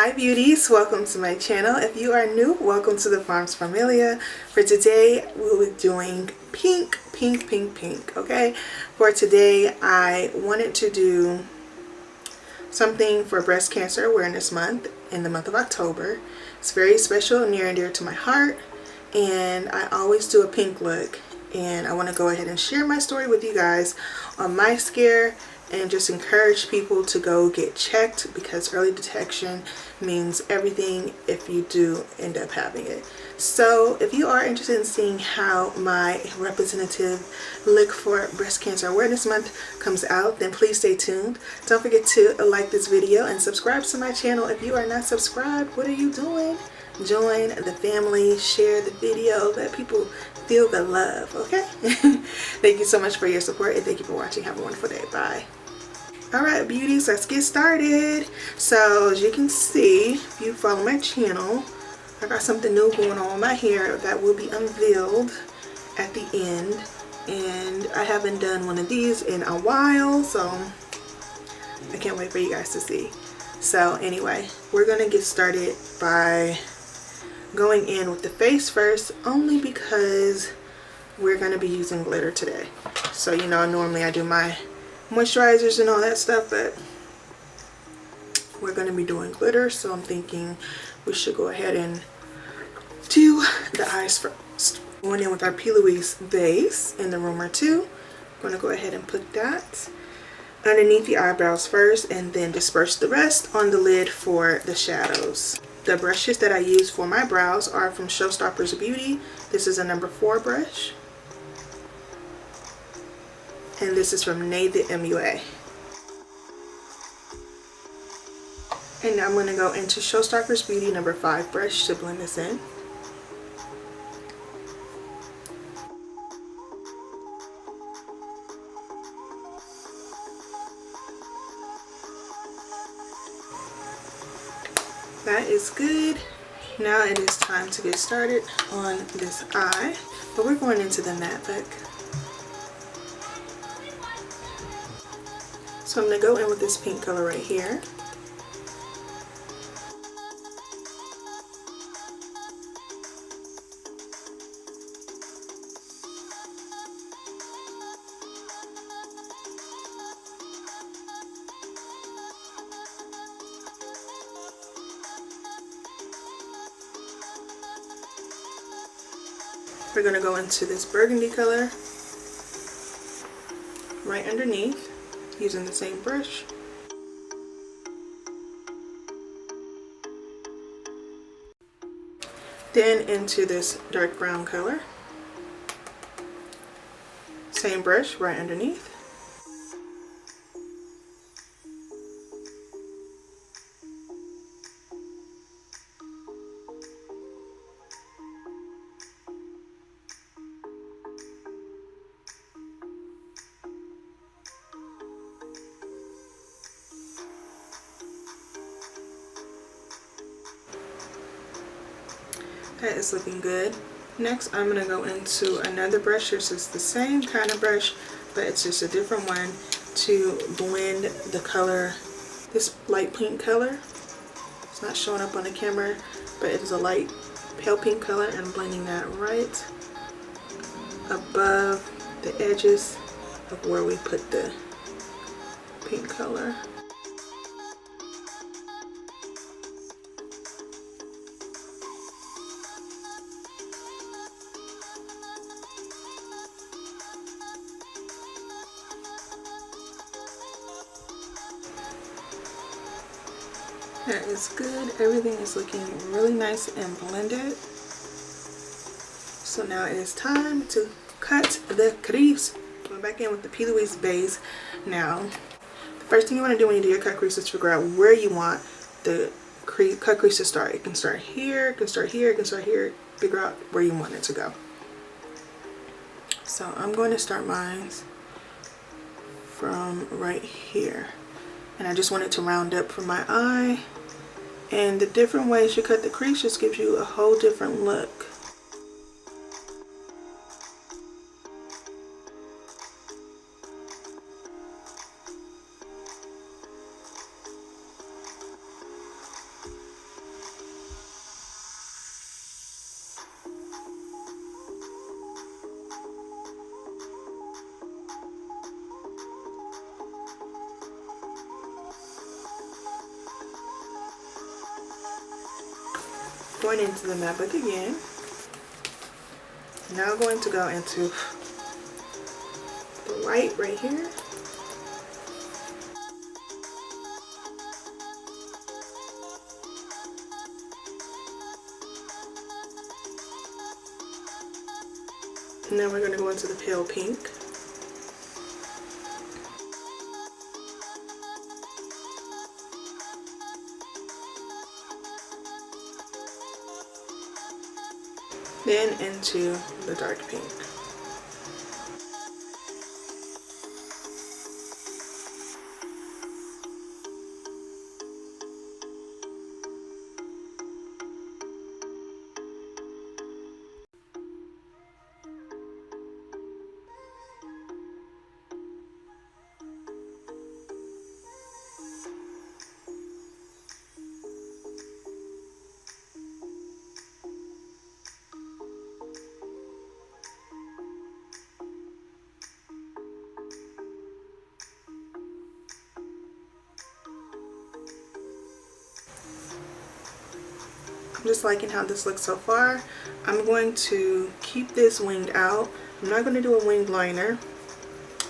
Hi beauties, welcome to my channel. If you are new, welcome to the Pharms Familia. For today, we'll be doing pink, okay? For today, I wanted to do something for Breast Cancer Awareness Month in the month of October. It's very special, near and dear to my heart, and I always do a pink look. And I want to go ahead and share my story with you guys on my scare and just encourage people to go get checked, because early detection means everything if you do end up having it. So if you are interested in seeing how my representative look for Breast Cancer Awareness Month comes out, then please stay tuned. Don't forget to like this video and subscribe to my channel. If you are not subscribed, what are you doing? Join the family, share the video, let people feel the love, okay? Thank you so much for your support, and thank you for watching. Have a wonderful day. Bye. Alright beauties, let's get started. So as you can see, if you follow my channel, I got something new going on with my hair that will be unveiled at the end. And I haven't done one of these in a while, so I can't wait for you guys to see. So anyway, we're going to get started by going in with the face first, only because we're going to be using glitter today. So you know, normally I do my moisturizers and all that stuff, but we're going to be doing glitter, so I'm thinking we should go ahead and do the eyes first. Going in with our P. Louise base in the room or two. I'm going to go ahead and put that underneath the eyebrows first, and then disperse the rest on the lid for the shadows. The brushes that I use for my brows are from Showstoppers Beauty. This is a number 4 brush. And this is from Nay the MUA. And now I'm going to go into Showstoppers Beauty number 5 brush to blend this in. That is good. Now it is time to get started on this eye, but we're going into the matte look. So I'm going to go in with this pink color right here. We're going to go into this burgundy color right underneath, using the same brush. Then into this dark brown color. Same brush right underneath. That is looking good. Next, I'm going to go into another brush. This is the same kind of brush, but it's just a different one, to blend the color, this light pink color. It's not showing up on the camera, but it is a light pale pink color, and I'm blending that right above the edges of where we put the pink color. That is good. Everything is looking really nice and blended. So now it is time to cut the crease. Going back in with the P. Louise base. Now, the first thing you want to do when you do your cut crease is figure out where you want the cut crease to start. It can start here, it can start here, it can start here. Figure out where you want it to go. So I'm going to start mine from right here. And I just want it to round up for my eye. And the different ways you cut the crease just gives you a whole different look. Going into the matte book again. Now going to go into the white right here. And then we're going to go into the pale pink. Then into the dark pink. I'm just liking how this looks so far. I'm going to keep this winged out. I'm not going to do a winged liner.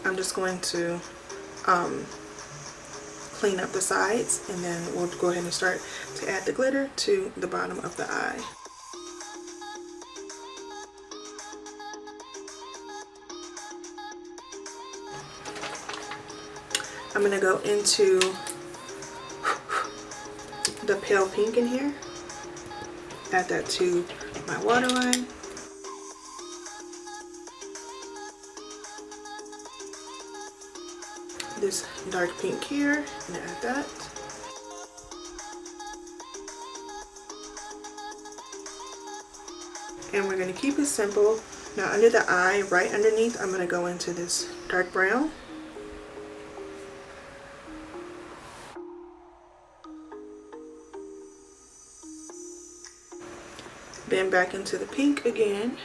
I'm just going to clean up the sides, and then we'll go ahead and start to add the glitter to the bottom of the eye. I'm going to go into the pale pink in here. Add that to my waterline. This dark pink here, and add that. And we're going to keep it simple. Now under the eye, right underneath, I'm going to go into this dark brown. Then back into the pink again.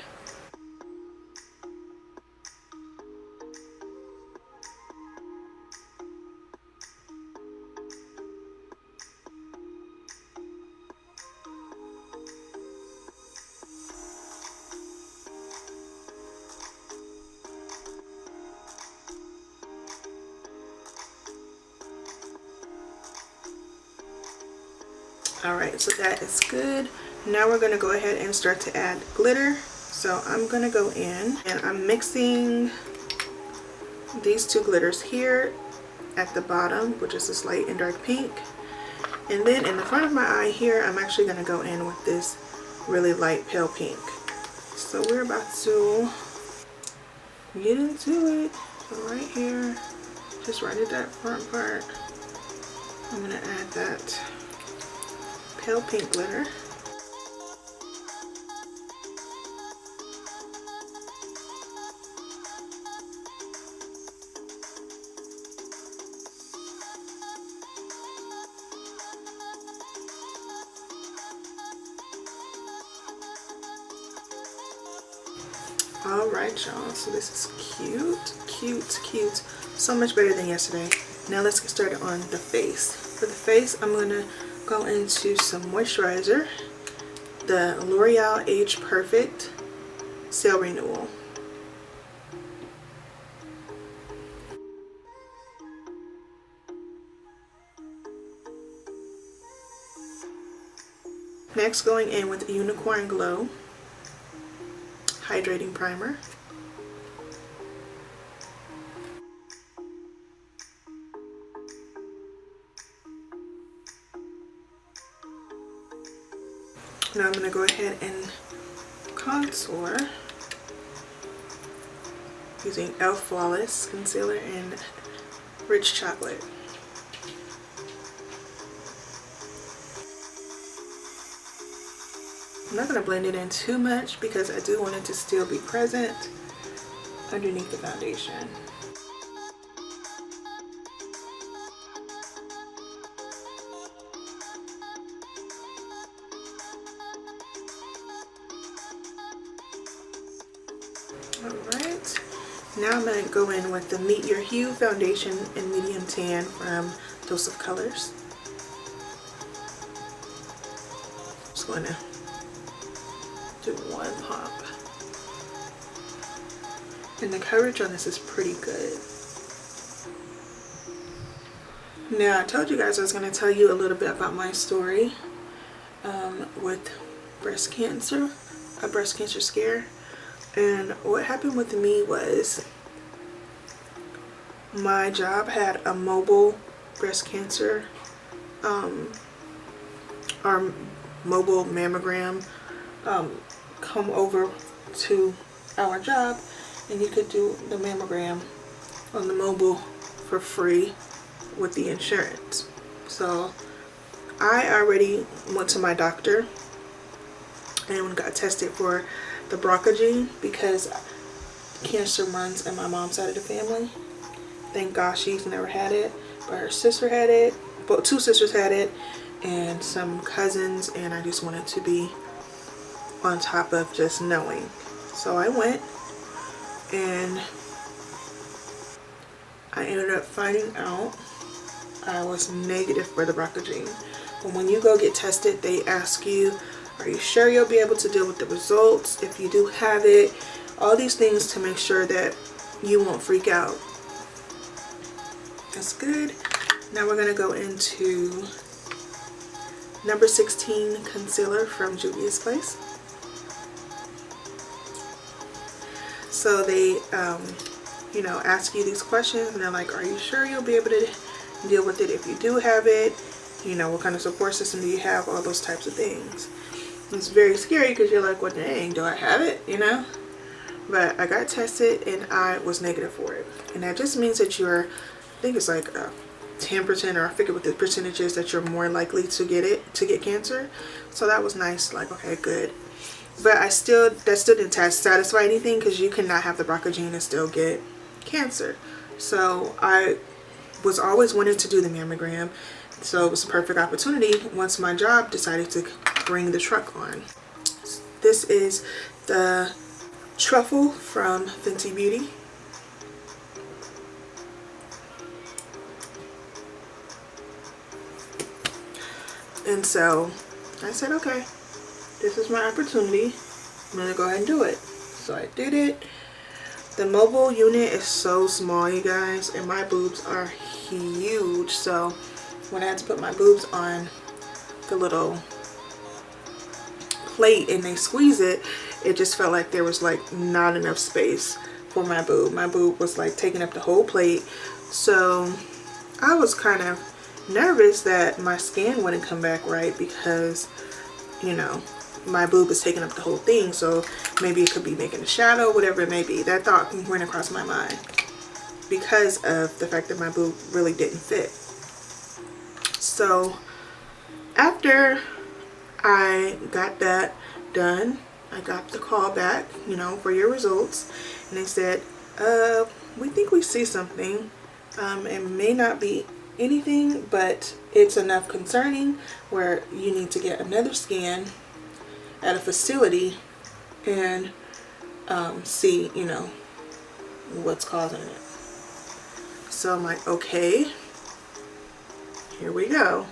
Alright, so that is good. Now we're going to go ahead and start to add glitter. So I'm going to go in and I'm mixing these two glitters here at the bottom, which is this light and dark pink. And then in the front of my eye here, I'm actually going to go in with this really light pale pink. So we're about to get into it. So right here, just right at that front part, I'm going to add that pale pink glitter. Alright y'all, so this is cute, so much better than yesterday. Now let's get started on the face. For the face, I'm going to go into some moisturizer, the L'Oreal Age Perfect Cell Renewal. Next, going in with the Unicorn Glow Hydrating Primer. Now I'm going to go ahead and contour using e.l.f. Flawless Concealer and Rich Chocolate. I'm not going to blend it in too much because I do want it to still be present underneath the foundation. Alright, now I'm going to go in with the Meet Your Hue foundation in medium tan from Dose of Colors. Just going to do one pump. And the coverage on this is pretty good. Now, I told you guys I was going to tell you a little bit about my story with breast cancer, a breast cancer scare. And what happened with me was my job had a mobile breast cancer or mobile mammogram come over to our job, and you could do the mammogram on the mobile for free with the insurance. So I already went to my doctor and got tested for the BRCA gene because cancer runs in my mom's side of the family. Thank God she's never had it, but her sister had it. But 2 sisters had it, and some cousins, and I just wanted to be on top of just knowing. So I went, and I ended up finding out I was negative for the BRCA gene. But when you go get tested, they ask you, are you sure you'll be able to deal with the results if you do have it? All these things to make sure that you won't freak out. That's good. Now we're going to go into number 16 concealer from Juvia's Place. So they, you know, ask you these questions, and they're like, are you sure you'll be able to deal with it if you do have it? You know, what kind of support system do you have? All those types of things. It's very scary because you're like, well, dang, do I have it? You know? But I got tested and I was negative for it. And that just means that you're, I think it's like 10%, or I forget what the percentage is, that you're more likely to get cancer. So that was nice. Like, okay, good. But that still didn't satisfy anything, because you cannot have the BRCA gene and still get cancer. So I was always wanting to do the mammogram. So it was a perfect opportunity once my job decided to bring the truck on. This is the truffle from Fenty Beauty. And so I said, okay, this is my opportunity. I'm gonna go ahead and do it. So I did it. The mobile unit is so small, you guys, and my boobs are huge. So when I had to put my boobs on the little plate and they squeeze it, it just felt like there was like not enough space for my boob. My boob was like taking up the whole plate. So I was kind of nervous that my skin wouldn't come back right, because, you know, my boob is taking up the whole thing. So maybe it could be making a shadow, whatever it may be. That thought went across my mind because of the fact that my boob really didn't fit. So after I got that done, I got the call back, you know, for your results, and they said, we think we see something. It may not be anything, but it's enough concerning where you need to get another scan at a facility and see, you know, what's causing it. So I'm like, okay, here we go.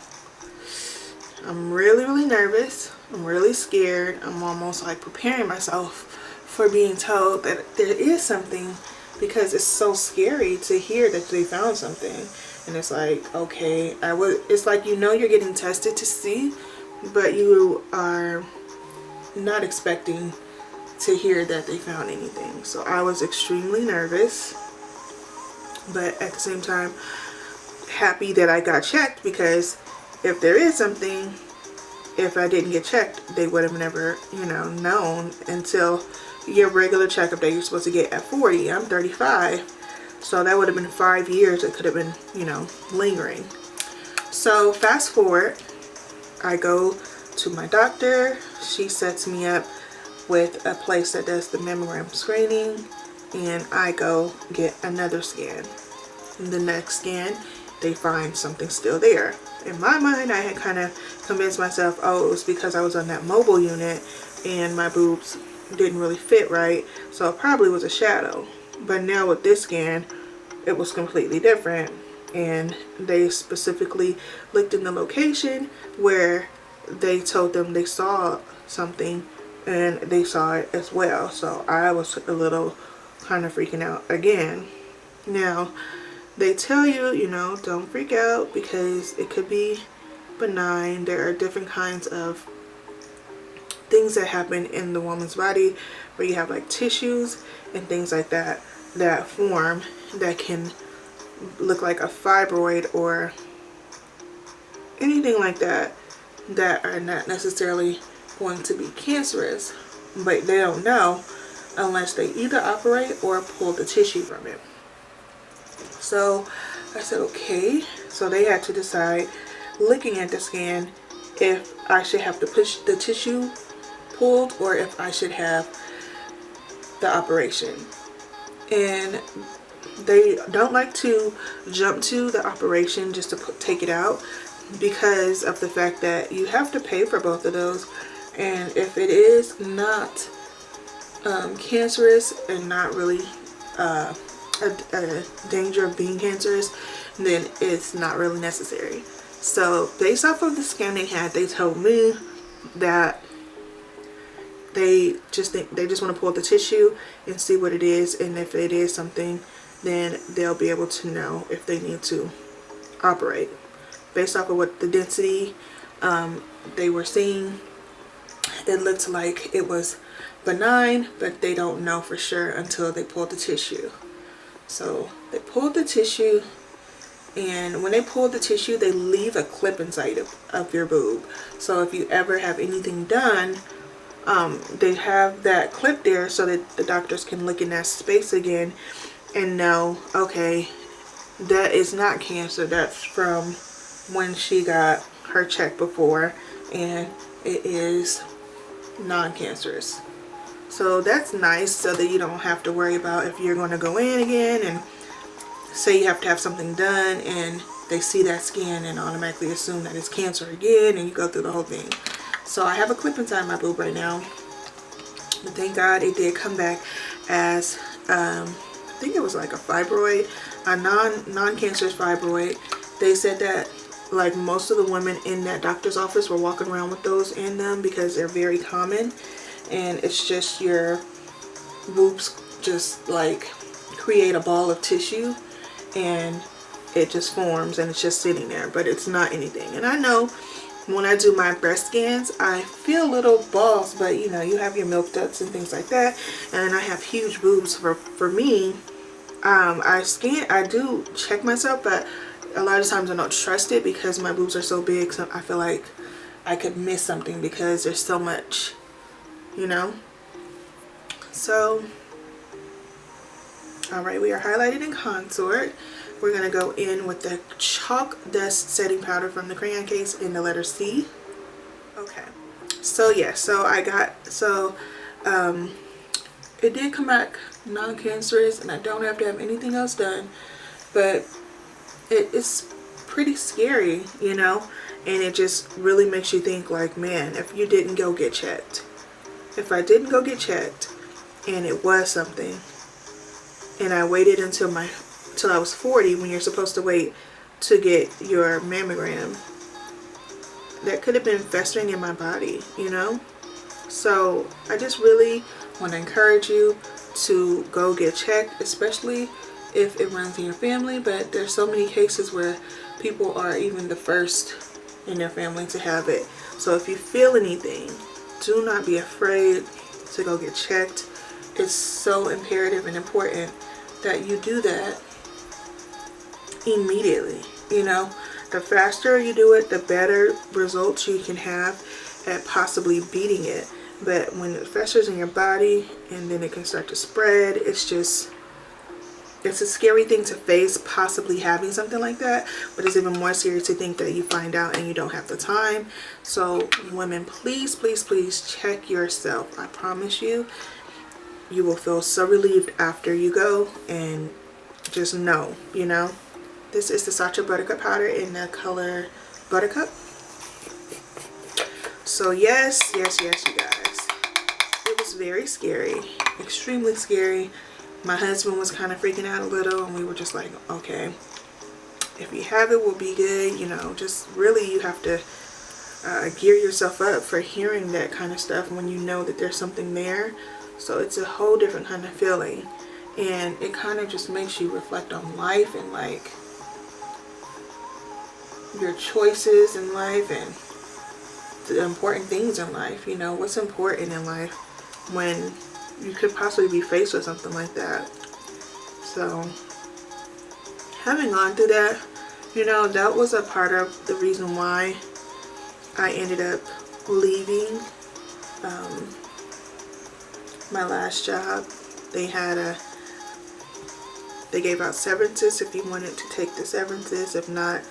I'm really nervous. I'm really scared. I'm almost like preparing myself for being told that there is something, because it's so scary to hear that they found something. And it's like, okay, it's like, you know, you're getting tested to see, but you are not expecting to hear that they found anything. So I was extremely nervous, but at the same time happy that I got checked, because if there is something, if I didn't get checked, they would have never, you know, known until your regular checkup that you're supposed to get at 40. I'm 35, so that would have been 5 years. It could have been, you know, lingering. So fast forward, I go to my doctor. She sets me up with a place that does the mammogram screening, and I go get another scan. In the next scan, they find something still there. In my mind, I had kind of convinced myself, oh, it was because I was on that mobile unit and my boobs didn't really fit right, so it probably was a shadow. But now with this scan, it was completely different, and they specifically looked in the location where they told them they saw something and they saw it as well. So I was a little kind of freaking out again. Now, they tell you, you know, don't freak out because it could be benign. There are different kinds of things that happen in the woman's body where you have like tissues and things like that that form that can look like a fibroid or anything like that that are not necessarily going to be cancerous, but they don't know unless they either operate or pull the tissue from it. So I said okay. So they had to decide, looking at the scan, if I should have to push the tissue pulled or if I should have the operation. And they don't like to jump to the operation just to take it out because of the fact that you have to pay for both of those. And if it is not cancerous and not really a danger of being cancerous, then it's not really necessary. So based off of the scan they had, they told me that they just want to pull the tissue and see what it is, and if it is something, then they'll be able to know if they need to operate. Based off of what the density they were seeing, it looked like it was benign, but they don't know for sure until they pull the tissue. So they pulled the tissue, and when they pull the tissue, they leave a clip inside of your boob. So if you ever have anything done, they have that clip there so that the doctors can look in that space again and know, okay, that is not cancer. That's from when she got her check before, and it is non-cancerous. So that's nice, so that you don't have to worry about if you're going to go in again and say you have to have something done and they see that scan and automatically assume that it's cancer again, and you go through the whole thing. So I have a clip inside my boob right now, but thank God it did come back as I think it was like a fibroid, a non-cancerous fibroid. They said that like most of the women in that doctor's office were walking around with those in them because they're very common, and it's just your boobs just like create a ball of tissue and it just forms and it's just sitting there, but it's not anything. And I know when I do my breast scans, I feel little balls, but you know, you have your milk ducts and things like that, and I have huge boobs. For me, I do check myself, but a lot of times I don't trust it because my boobs are so big, so I feel like I could miss something because there's so much, you know. So alright, we are highlighted in contour. We're going to go in with the chalk dust setting powder from the crayon case in the letter C. Okay, so yeah, so I got, so it did come back non-cancerous, and I don't have to have anything else done, but it's pretty scary, you know, and it just really makes you think like, man, if you didn't go get checked, if I didn't go get checked and it was something, and I waited until I was 40, when you're supposed to wait to get your mammogram, that could have been festering in my body, you know. So I just really want to encourage you to go get checked, especially if it runs in your family. But there's so many cases where people are even the first in their family to have it. So if you feel anything, do not be afraid to go get checked. It's so imperative and important that you do that immediately. You know, the faster you do it, the better results you can have at possibly beating it. But when it festers in your body and then it can start to spread, it's a scary thing to face, possibly having something like that. But it's even more scary to think that you find out and you don't have the time. So women, please, please, please check yourself. I promise you, you will feel so relieved after you go, and just know, you know. This is the Sacha Buttercup powder in the color Buttercup. So yes, you guys, it was very scary, extremely scary. My husband was kind of freaking out a little, and we were just like, okay, if you have it, we'll be good, you know. Just really, you have to gear yourself up for hearing that kind of stuff when you know that there's something there. So it's a whole different kind of feeling, and it kind of just makes you reflect on life and like your choices in life and the important things in life. You know, what's important in life when you could possibly be faced with something like that. So having gone through that, you know, that was a part of the reason why I ended up leaving my last job. They gave out severances if you wanted to take the severances. If not,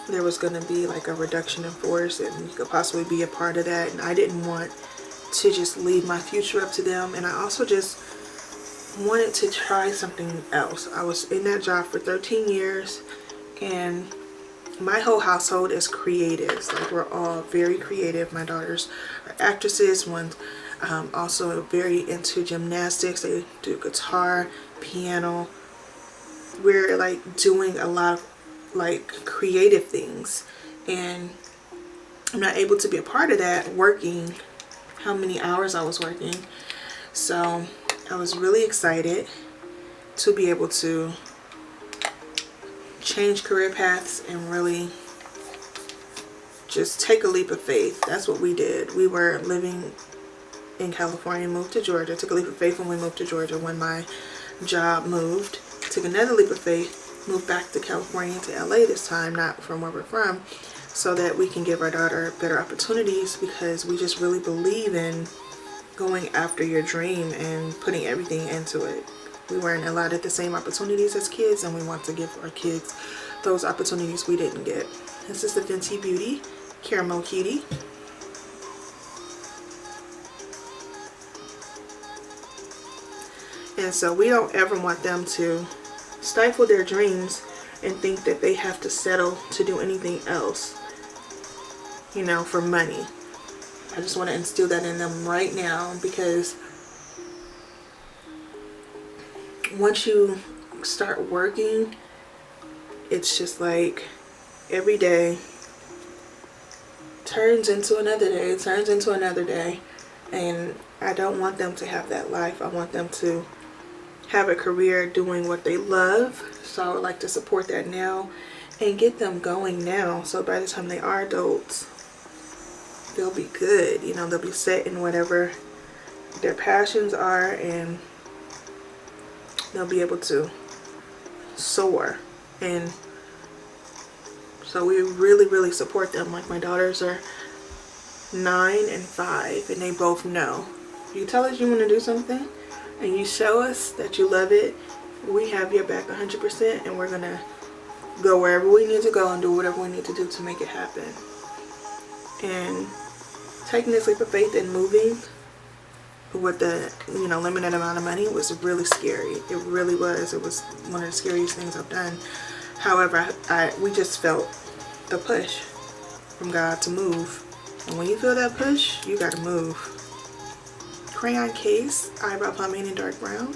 there was going to be like a reduction in force, and you could possibly be a part of that. And I didn't want to just leave my future up to them, and I also just wanted to try something else. I was in that job for 13 years, and my whole household is creatives. Like, we're all very creative. My daughters are actresses. One's also very into gymnastics. They do guitar, piano. We're like doing a lot of like creative things, and I'm not able to be a part of that working how many hours I was working. So I was really excited to be able to change career paths and really just take a leap of faith. That's what we did. We were living in California, moved to Georgia, took a leap of faith when we moved to Georgia. When my job moved, took another leap of faith, moved back to California, to LA this time, not from where we're from, so that we can give our daughter better opportunities, because we just really believe in going after your dream and putting everything into it. We weren't allowed the same opportunities as kids, and we want to give our kids those opportunities we didn't get. This is the Fenty Beauty Caramel Cutie. And so we don't ever want them to stifle their dreams and think that they have to settle to do anything else, you know, for money. I just want to instill that in them right now, because once you start working, it's just like every day turns into another day, turns into another day. And I don't want them to have that life. I want them to have a career doing what they love. So I would like to support that now and get them going now, so by the time they are adults, they'll be good. You know, they'll be set in whatever their passions are, and they'll be able to soar. And so we really support them. Like, my daughters are 9 and 5, and they both know, you tell us you want to do something and you show us that you love it, we have your back 100%, and we're gonna go wherever we need to go and do whatever we need to do to make it happen. And taking this leap of faith and moving with the, you know, limited amount of money was really scary. It really was. It was one of the scariest things I've done. However, we just felt the push from God to move. And when you feel that push, you gotta move. Crayon case, eyebrow pomade in dark brown.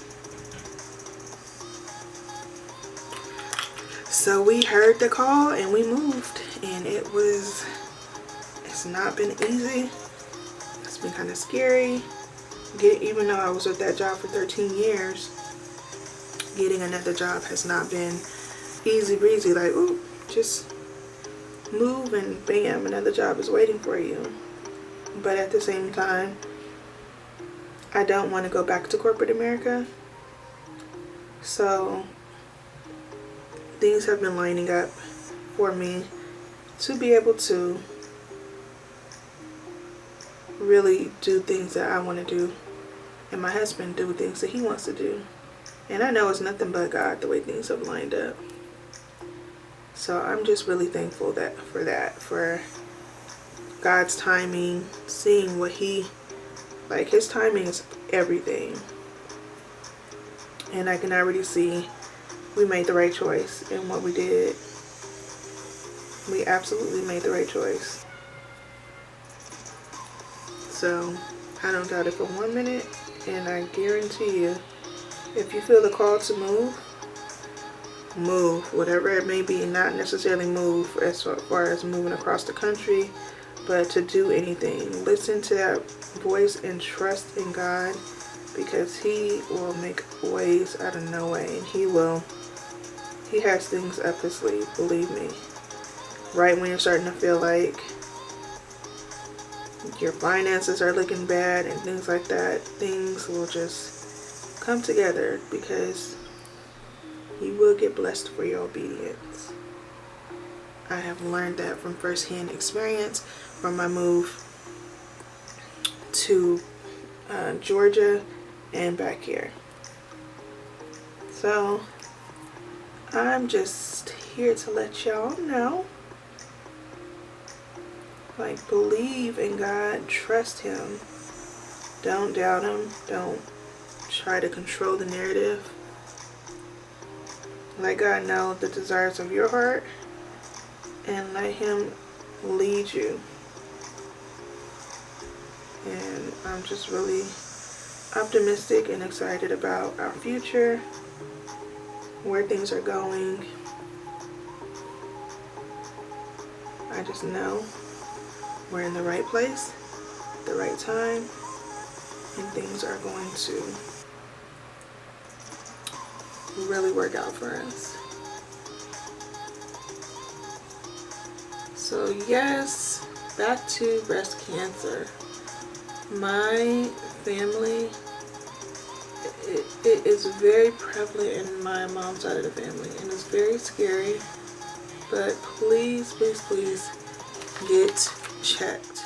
So we heard the call and we moved, and it's not been easy. It's been kind of scary. Even though I was at that job for 13 years, getting another job has not been easy breezy. Like, ooh, just move and bam, another job is waiting for you. But at the same time, I don't want to go back to corporate America. So things have been lining up for me to be able to really do things that I want to do, and my husband do things that he wants to do. And I know it's nothing but God the way things have lined up. So I'm just really thankful for God's timing, seeing what his timing is everything. And I can already see we made the right choice in what we did. We absolutely made the right choice. So I don't doubt it for 1 minute, and I guarantee you, if you feel the call to move, move, whatever it may be. Not necessarily move as far as moving across the country, but to do anything. Listen to that voice and trust in God, because He will make ways out of no way, and He has things up His sleeve, believe me. Right when you're starting to feel like your finances are looking bad and things like that, things will just come together, because you will get blessed for your obedience. I have learned that from firsthand experience from my move to Georgia and back here. So I'm just here to let y'all know, like, believe in God, trust Him, don't doubt Him, don't try to control the narrative. Let God know the desires of your heart and let Him lead you. And I'm just really optimistic and excited about our future, where things are going. I just know we're in the right place, the right time, and things are going to really work out for us. So yes, back to breast cancer. My family, it is very prevalent in my mom's side of the family, and it's very scary, but please, please, please get checked.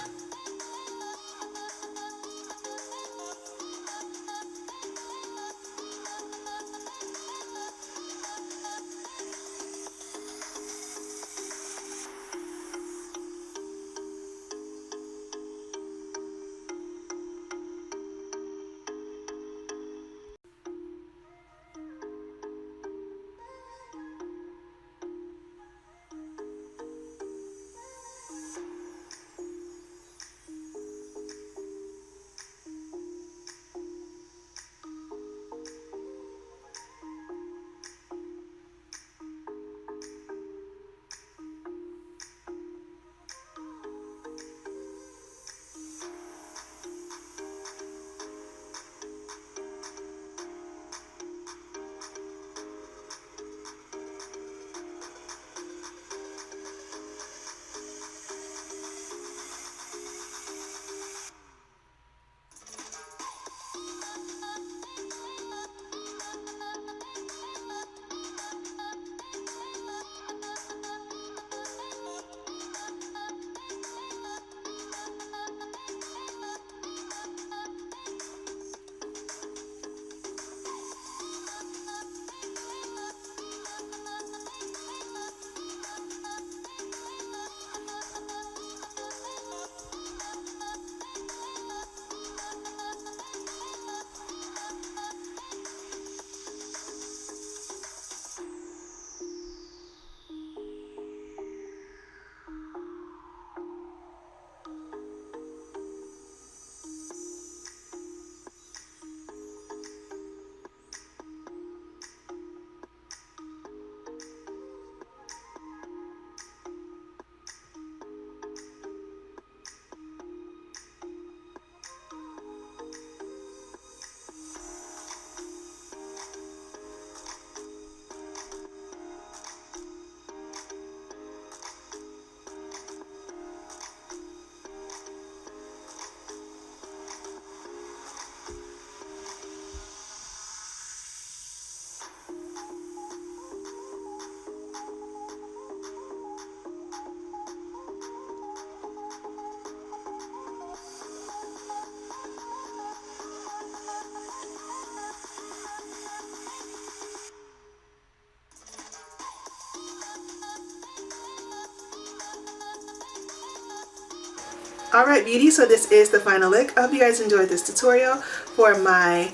Alright beauty, so this is the final look. I hope you guys enjoyed this tutorial for my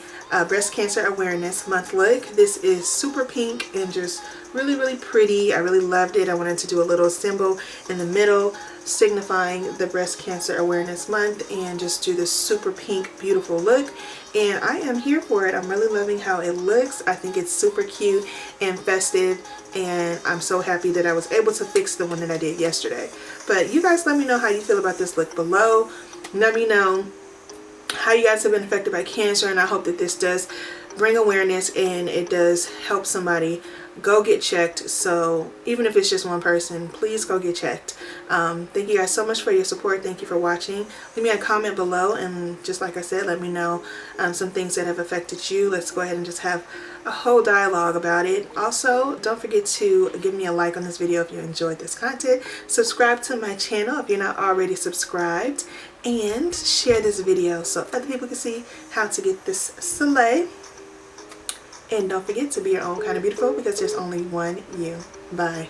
breast cancer awareness month look. This is super pink and just really, really pretty. I really loved it. I wanted to do a little symbol in the middle signifying the Breast Cancer Awareness Month, and just do this super pink beautiful look. And I am here for it. I'm really loving how it looks. I think it's super cute and festive, and I'm so happy that I was able to fix the one that I did yesterday. But you guys let me know how you feel about this look below. Let me know how you guys have been affected by cancer, and I hope that this does bring awareness and it does help somebody go get checked. So even if it's just one person, please go get checked. Thank you guys so much for your support. Thank you for watching. Leave me a comment below, and just like I said, let me know some things that have affected you. Let's go ahead and just have a whole dialogue about it. Also, don't forget to give me a like on this video if you enjoyed this content. Subscribe to my channel if you're not already subscribed, and share this video so other people can see how to get this slay. And don't forget to be your own kind of beautiful, because there's only one you. Bye.